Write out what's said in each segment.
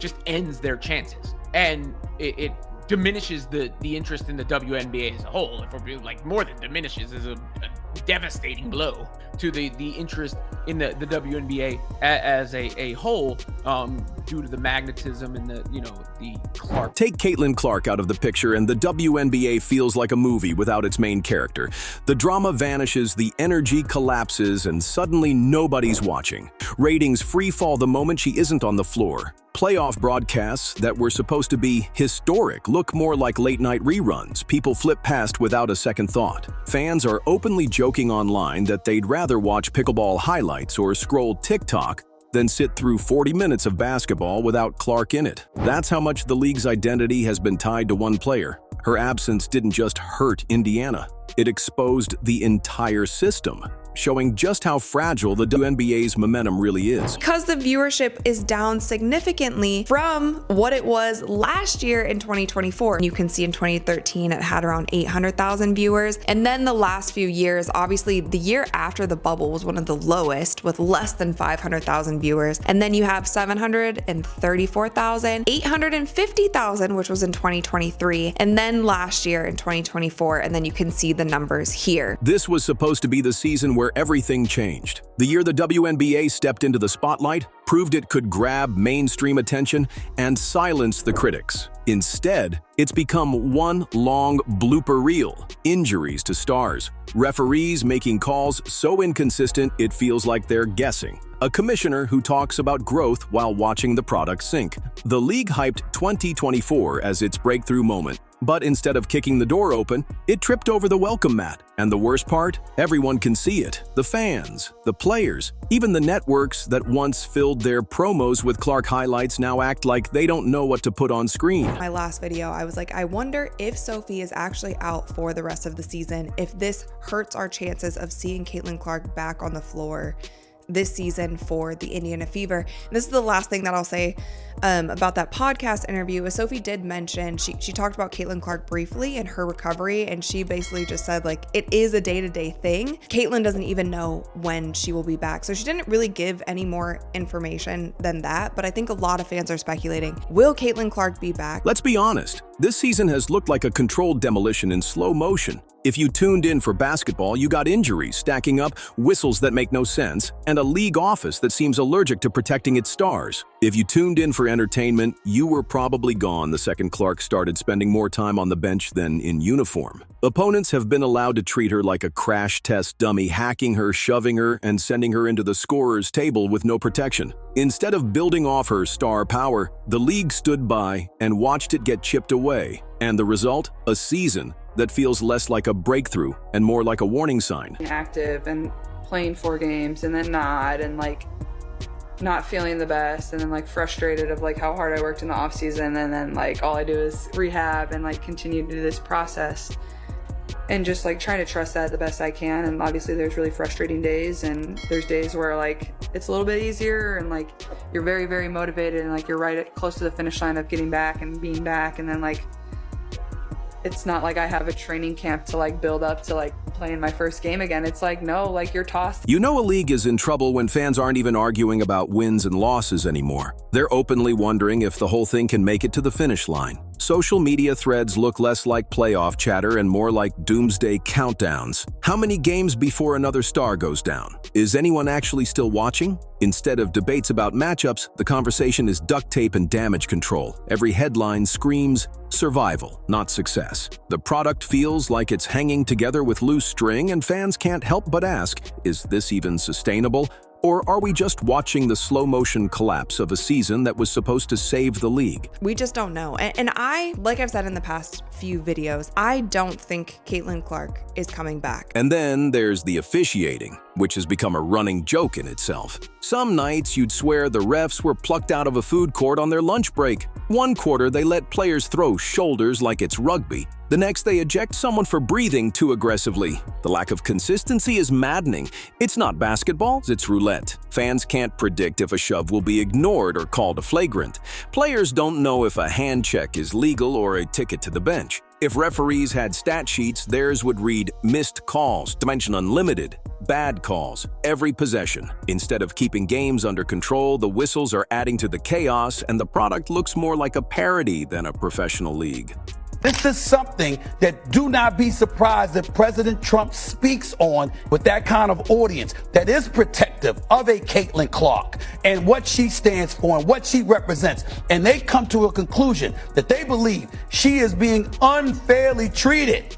just ends their chances. And it diminishes the interest in the WNBA as a whole. If we're being like, more than diminishes, is a devastating blow to the interest in the WNBA as a whole, due to the magnetism and the Clark. Take Caitlin Clark out of the picture and the WNBA feels like a movie without its main character. The drama vanishes, the energy collapses, and suddenly nobody's watching. Ratings freefall the moment she isn't on the floor. Playoff broadcasts that were supposed to be historic look more like late-night reruns people flip past without a second thought. Fans are openly joking online that they'd rather watch pickleball highlights or scroll TikTok than sit through 40 minutes of basketball without Clark in it. That's how much the league's identity has been tied to one player. Her absence didn't just hurt Indiana, it exposed the entire system, showing just how fragile the WNBA's momentum really is. Because the viewership is down significantly from what it was last year in 2024. You can see in 2013 it had around 800,000 viewers. And then the last few years, obviously the year after the bubble was one of the lowest with less than 500,000 viewers. And then you have 734,000, 850,000, which was in 2023. And then last year in 2024, and then you can see the numbers here. This was supposed to be the season where everything changed. The year the WNBA stepped into the spotlight, proved it could grab mainstream attention and silence the critics. Instead, it's become one long blooper reel. Injuries to stars, referees making calls so inconsistent it feels like they're guessing, a commissioner who talks about growth while watching the product sink. The league hyped 2024 as its breakthrough moment, but instead of kicking the door open, it tripped over the welcome mat. And the worst part? Everyone can see it. The fans, the players, even the networks that once filled their promos with Clark highlights now act like they don't know what to put on screen. My last video, I was like, I wonder if Sophie is actually out for the rest of the season, if this hurts our chances of seeing Caitlin Clark back on the floor this season for the Indiana Fever. And this is the last thing that I'll say about that podcast interview. Is Sophie did mention, she talked about Caitlin Clark briefly and her recovery, and she basically just said like, it is a day-to-day thing. Caitlin doesn't even know when she will be back. So she didn't really give any more information than that, but I think a lot of fans are speculating, will Caitlin Clark be back? Let's be honest, this season has looked like a controlled demolition in slow motion. If you tuned in for basketball, you got injuries stacking up, whistles that make no sense, and a league office that seems allergic to protecting its stars. If you tuned in for entertainment, you were probably gone the second Clark started spending more time on the bench than in uniform. Opponents have been allowed to treat her like a crash test dummy, hacking her, shoving her, and sending her into the scorer's table with no protection. Instead of building off her star power, the league stood by and watched it get chipped away. And the result? A season that feels less like a breakthrough and more like a warning sign. Active and playing 4 games and then not, and like not feeling the best, and then like frustrated of like how hard I worked in the off season, and then like all I do is rehab and like continue to do this process and just like trying to trust that the best I can. And obviously there's really frustrating days, and there's days where like it's a little bit easier and like you're very, very motivated and like you're close to the finish line of getting back and being back, and then like it's not like I have a training camp to like build up to like playing my first game again. It's like, no, like you're tossed. You know a league is in trouble when fans aren't even arguing about wins and losses anymore. They're openly wondering if the whole thing can make it to the finish line. Social media threads look less like playoff chatter and more like doomsday countdowns. How many games before another star goes down? Is anyone actually still watching? Instead of debates about matchups, the conversation is duct tape and damage control. Every headline screams survival, not success. The product feels like it's hanging together with loose string, and fans can't help but ask, is this even sustainable? Or are we just watching the slow-motion collapse of a season that was supposed to save the league? We just don't know. And I, like I've said in the past few videos, I don't think Caitlin Clark is coming back. And then there's the officiating, which has become a running joke in itself. Some nights you'd swear the refs were plucked out of a food court on their lunch break. One quarter they let players throw shoulders like it's rugby. The next they eject someone for breathing too aggressively. The lack of consistency is maddening. It's not basketball, it's roulette. Fans can't predict if a shove will be ignored or called a flagrant. Players don't know if a hand check is legal or a ticket to the bench. If referees had stat sheets, theirs would read missed calls, dimension unlimited, bad calls, every possession. Instead of keeping games under control, the whistles are adding to the chaos, and the product looks more like a parody than a professional league. This is something that do not be surprised if President Trump speaks on with that kind of audience that is protective of a Caitlin Clark and what she stands for and what she represents. And they come to a conclusion that they believe she is being unfairly treated.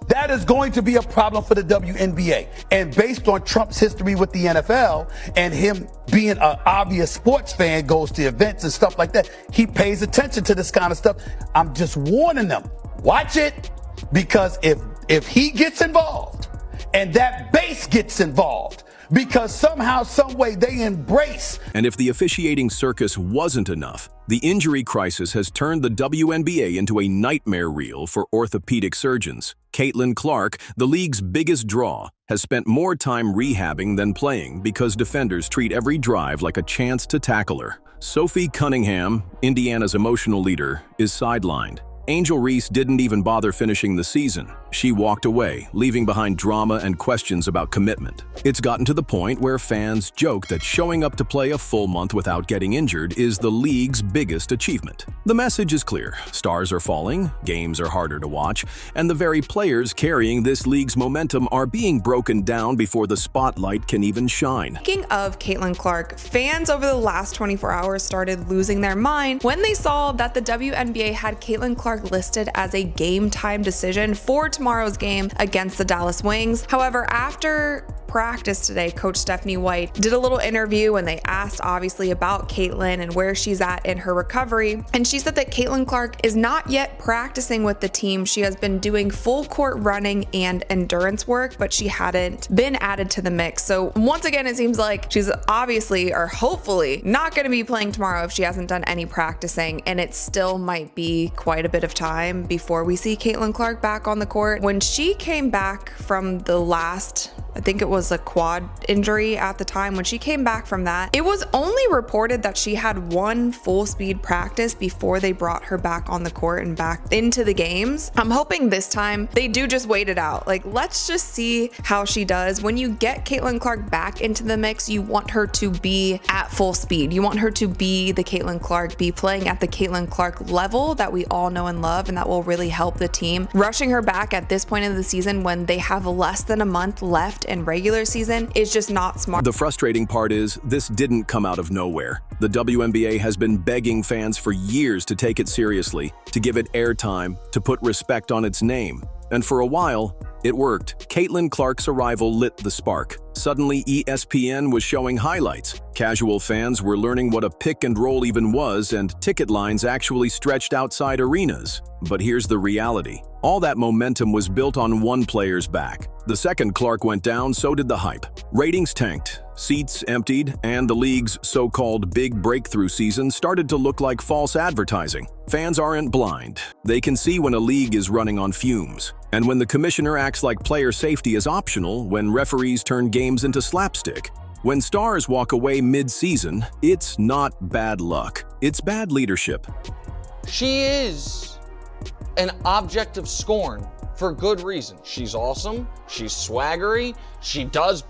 That is going to be a problem for the WNBA. And based on Trump's history with the NFL and him being an obvious sports fan, goes to events and stuff like that, he pays attention to this kind of stuff. I'm just warning them, watch it, because if he gets involved and that base gets involved, because somehow, some way they embrace. And if the officiating circus wasn't enough, the injury crisis has turned the WNBA into a nightmare reel for orthopedic surgeons. Caitlin Clark, the league's biggest draw, has spent more time rehabbing than playing because defenders treat every drive like a chance to tackle her. Sophie Cunningham, Indiana's emotional leader, is sidelined. Angel Reese didn't even bother finishing the season. She walked away, leaving behind drama and questions about commitment. It's gotten to the point where fans joke that showing up to play a full month without getting injured is the league's biggest achievement. The message is clear. Stars are falling, games are harder to watch, and the very players carrying this league's momentum are being broken down before the spotlight can even shine. Speaking of Caitlin Clark, fans over the last 24 hours started losing their mind when they saw that the WNBA had Caitlin Clark listed as a game time decision for tomorrow's game against the Dallas Wings. However, after practice today, Coach Stephanie White did a little interview and they asked obviously about Caitlin and where she's at in her recovery. And she said that Caitlin Clark is not yet practicing with the team. She has been doing full court running and endurance work, but she hadn't been added to the mix. So once again, it seems like she's obviously or hopefully not going to be playing tomorrow if she hasn't done any practicing. And it still might be quite a bit of time before we see Caitlin Clark back on the court. When she came back from the last, I think it was a quad injury at the time, when she came back from that, it was only reported that she had one full speed practice before they brought her back on the court and back into the games. I'm hoping this time they do just wait it out. Like, let's just see how she does. When you get Caitlin Clark back into the mix, you want her to be at full speed. You want her to be the Caitlin Clark, be playing at the Caitlin Clark level that we all know and love, and that will really help the team. Rushing her back at this point of the season when they have less than a month left in regular season is just not smart. The frustrating part is this didn't come out of nowhere. The WNBA has been begging fans for years to take it seriously, to give it airtime, to put respect on its name. And for a while, it worked. Caitlin Clark's arrival lit the spark. Suddenly, ESPN was showing highlights. Casual fans were learning what a pick and roll even was, and ticket lines actually stretched outside arenas. But here's the reality. All that momentum was built on one player's back. The second Clark went down, so did the hype. Ratings tanked, seats emptied, and the league's so-called big breakthrough season started to look like false advertising. Fans aren't blind. They can see when a league is running on fumes. And when the commissioner acts like player safety is optional, when referees turn games into slapstick, when stars walk away mid-season, it's not bad luck. It's bad leadership. She is an object of scorn for good reason. She's awesome. She's swaggery. She does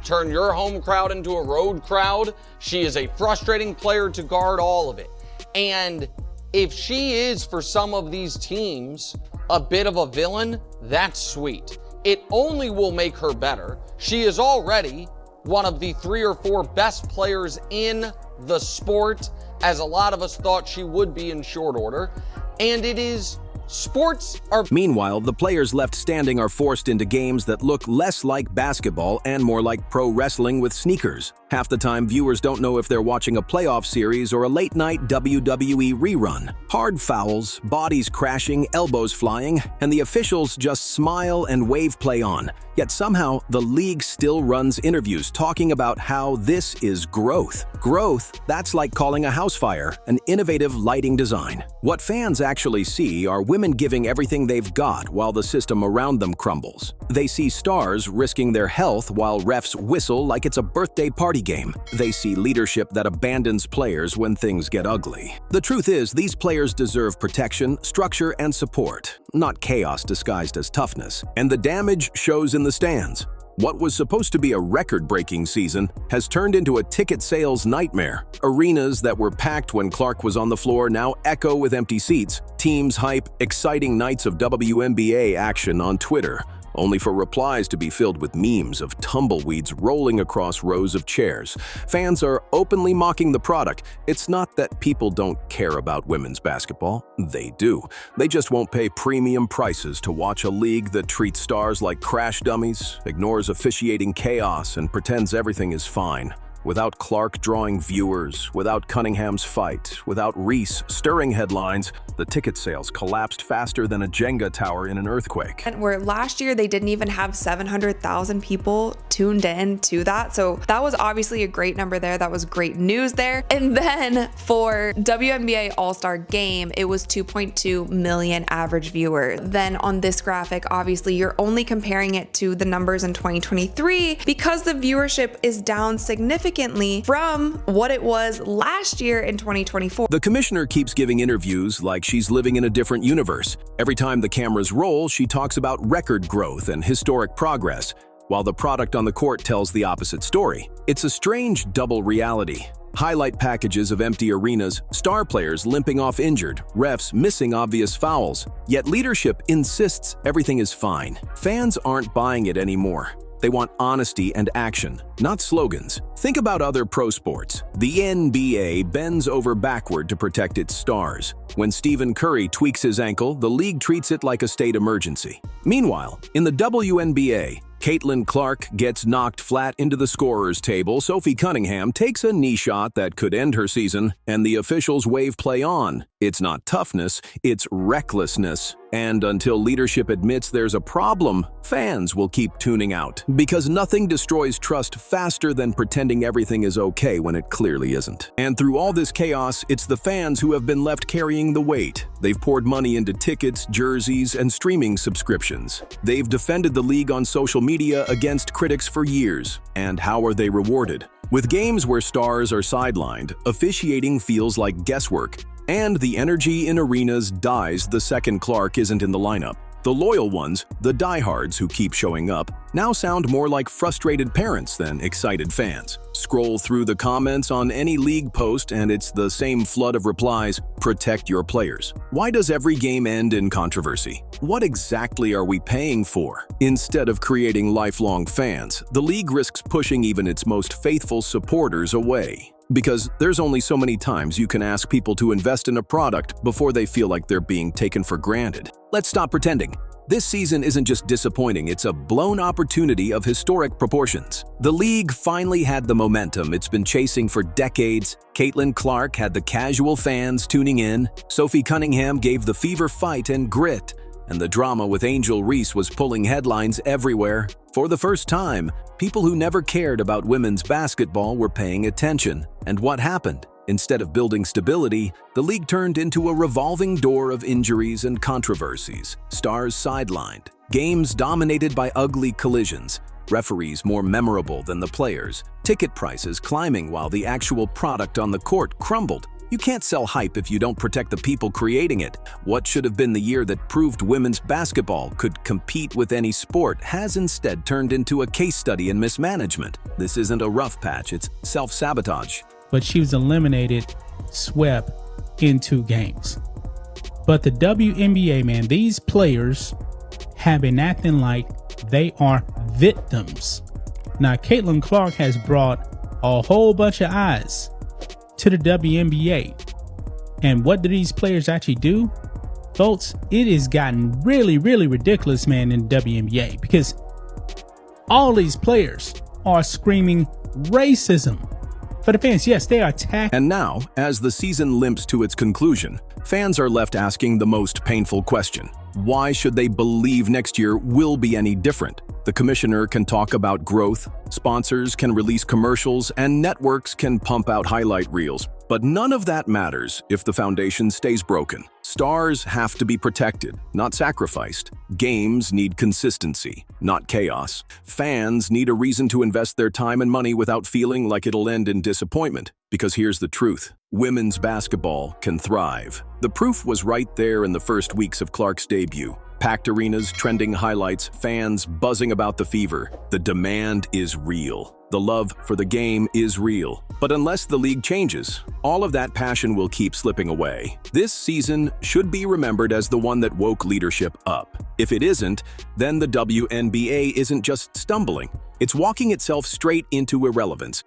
turn your home crowd into a road crowd. She is a frustrating player to guard, all of it. And if she is, for some of these teams, a bit of a villain, that's sweet. It only will make her better. She is already one of the 3 or 4 best players in the sport, as a lot of us thought she would be in short order. And it is sports are... Meanwhile, the players left standing are forced into games that look less like basketball and more like pro wrestling with sneakers. Half the time, viewers don't know if they're watching a playoff series or a late-night WWE rerun. Hard fouls, bodies crashing, elbows flying, and the officials just smile and wave play on. Yet somehow, the league still runs interviews talking about how this is growth. Growth, that's like calling a house fire an innovative lighting design. What fans actually see are women giving everything they've got while the system around them crumbles. They see stars risking their health while refs whistle like it's a birthday party game. They see leadership that abandons players when things get ugly. The truth is, these players deserve protection, structure, and support, not chaos disguised as toughness. And the damage shows in the stands. What was supposed to be a record-breaking season has turned into a ticket sales nightmare. Arenas that were packed when Clark was on the floor now echo with empty seats. Teams hype exciting nights of WNBA action on Twitter, only for replies to be filled with memes of tumbleweeds rolling across rows of chairs. Fans are openly mocking the product. It's not that people don't care about women's basketball. They do. They just won't pay premium prices to watch a league that treats stars like crash dummies, ignores officiating chaos, and pretends everything is fine. Without Clark drawing viewers, without Cunningham's fight, without Reese stirring headlines, the ticket sales collapsed faster than a Jenga tower in an earthquake. And where last year they didn't even have 700,000 people tuned in to that. So that was obviously a great number there. That was great news there. And then for WNBA All-Star Game, it was 2.2 million average viewers. Then on this graphic, obviously you're only comparing it to the numbers in 2023 because the viewership is down significantly from what it was last year in 2024. The commissioner keeps giving interviews like she's living in a different universe. Every time the cameras roll, she talks about record growth and historic progress, while the product on the court tells the opposite story. It's a strange double reality. Highlight packages of empty arenas, star players limping off injured, refs missing obvious fouls. Yet leadership insists everything is fine. Fans aren't buying it anymore. They want honesty and action, not slogans. Think about other pro sports. The NBA bends over backward to protect its stars. When Stephen Curry tweaks his ankle, the league treats it like a state emergency. Meanwhile, in the WNBA, Caitlin Clark gets knocked flat into the scorer's table, Sophie Cunningham takes a knee shot that could end her season, and the officials wave play on. It's not toughness, it's recklessness. And until leadership admits there's a problem, fans will keep tuning out. Because nothing destroys trust faster than pretending everything is okay when it clearly isn't. And through all this chaos, it's the fans who have been left carrying the weight. They've poured money into tickets, jerseys, and streaming subscriptions. They've defended the league on social media against critics for years. And how are they rewarded? With games where stars are sidelined, officiating feels like guesswork, and the energy in arenas dies the second Clark isn't in the lineup. The loyal ones, the diehards who keep showing up, now sound more like frustrated parents than excited fans. Scroll through the comments on any league post and it's the same flood of replies, protect your players. Why does every game end in controversy? What exactly are we paying for? Instead of creating lifelong fans, the league risks pushing even its most faithful supporters away. Because there's only so many times you can ask people to invest in a product before they feel like they're being taken for granted. Let's stop pretending. This season isn't just disappointing, it's a blown opportunity of historic proportions. The league finally had the momentum it's been chasing for decades. Caitlin Clark had the casual fans tuning in. Sophie Cunningham gave the fever fight and grit. And the drama with Angel Reese was pulling headlines everywhere. For the first time, people who never cared about women's basketball were paying attention. And what happened? Instead of building stability, the league turned into a revolving door of injuries and controversies. Stars sidelined, games dominated by ugly collisions, referees more memorable than the players, ticket prices climbing while the actual product on the court crumbled. You can't sell hype if you don't protect the people creating it. What should have been the year that proved women's basketball could compete with any sport has instead turned into a case study in mismanagement. This isn't a rough patch, it's self-sabotage. But she was eliminated, swept in 2 games. But the WNBA, man, these players have been acting like they are victims. Now, Caitlin Clark has brought a whole bunch of eyes to the WNBA. And what do these players actually do? Folks, it has gotten really, really ridiculous, man, in the WNBA, because all these players are screaming racism. For the fans, yes, they are attacking. And now, as the season limps to its conclusion, fans are left asking the most painful question. Why should they believe next year will be any different? The commissioner can talk about growth, sponsors can release commercials, and networks can pump out highlight reels. But none of that matters if the foundation stays broken. Stars have to be protected, not sacrificed. Games need consistency, not chaos. Fans need a reason to invest their time and money without feeling like it'll end in disappointment. Because here's the truth. Women's basketball can thrive. The proof was right there in the first weeks of Clark's debut. Packed arenas, trending highlights, fans buzzing about the fever. The demand is real. The love for the game is real. But unless the league changes, all of that passion will keep slipping away. This season should be remembered as the one that woke leadership up. If it isn't, then the WNBA isn't just stumbling. It's walking itself straight into irrelevance.